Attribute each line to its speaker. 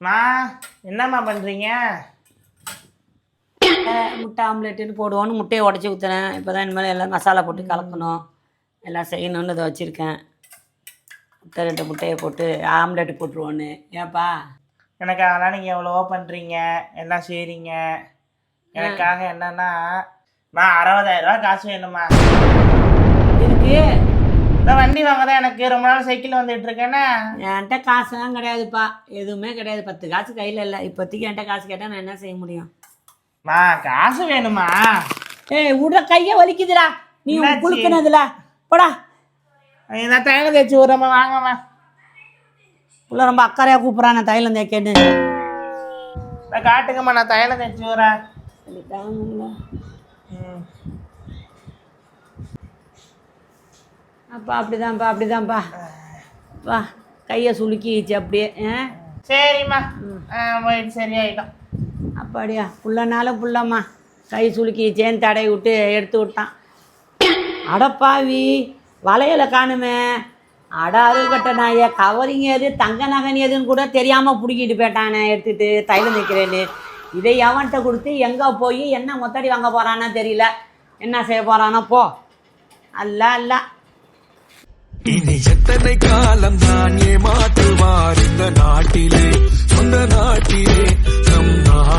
Speaker 1: மா என்னம்மா பண்ணுறீங்க?
Speaker 2: முட்டை ஆம்லேட்டுன்னு போடுவோன்னு முட்டையை உடச்சி ஊற்றுறேன். இப்போ தான் இனிமேல் எல்லாம் மசாலா போட்டு கலக்கணும், எல்லாம் செய்யணுன்னு இதை வச்சுருக்கேன். 2 முட்டையை போட்டு ஆம்லேட்டு போட்டுருவோன்னு. ஏப்பா
Speaker 1: எனக்கு அதெல்லாம் நீங்கள் எவ்வளவோ பண்ணுறீங்க, எல்லாம் செய்கிறீங்க. எனக்காக என்னன்னா நான் 60,000 காசு வேணுமா?
Speaker 2: இருக்கு.
Speaker 1: இந்த வண்டி வாங்க தான் எனக்கு ரொம்ப நாள் சைக்கிள் வந்துட்டு இருக்கேன்னா.
Speaker 2: என்கிட்ட காசுலாம் கிடையாதுப்பா, எதுவுமே கிடையாது. 10 காசு கையில் இல்லை இப்போதைக்கு. என்கிட்ட காசு கேட்டால் நான் என்ன செய்ய முடியும்?
Speaker 1: காசு வேணுமா?
Speaker 2: ஏய் விட, கையை வலிக்குதுடா நீ குளுக்குனதுல. போடா,
Speaker 1: நான் தைலம் தேய்ச்சி விட்றேம்மா, வாங்கம்மா.
Speaker 2: உள்ள ரொம்ப அக்கறையாக கூப்பிட்றான். நான் தைலம் தேய்க்கேன்னு.
Speaker 1: நான் காட்டுங்கம்மா, நான் தைலம் தேய்ச்சி விட்றேன்.
Speaker 2: அப்பா அப்படிதான்ப்பா. வா, கையை சுளுக்கிச்சு அப்படியே.
Speaker 1: சரிம்மா, போயிட்டு சரியாயிட்டோம்.
Speaker 2: அப்படியா? புள்ளம்மா கை சுளுக்கிச்சேன்னு தடை விட்டு எடுத்து விட்டான். அடப்பாவி, வளையலை காணுமே. அட அருகட்ட நாய, கவரிங்க எது தங்க நகன் எதுன்னு கூட தெரியாமல் பிடிக்கிட்டு போயிட்டானே எடுத்துகிட்டு தைலம் வைக்கிறேன்னு. இதை எவன்கிட்ட கொடுத்து எங்கே போய் என்ன மொத்தடி வாங்க போகிறானோ தெரியல, என்ன செய்ய போகிறானோ போ. அல்ல
Speaker 3: இனி எத்தனை காலம் தான் ஏமாற்றுவார் இந்த நாட்டிலே, சொந்த நாட்டிலே.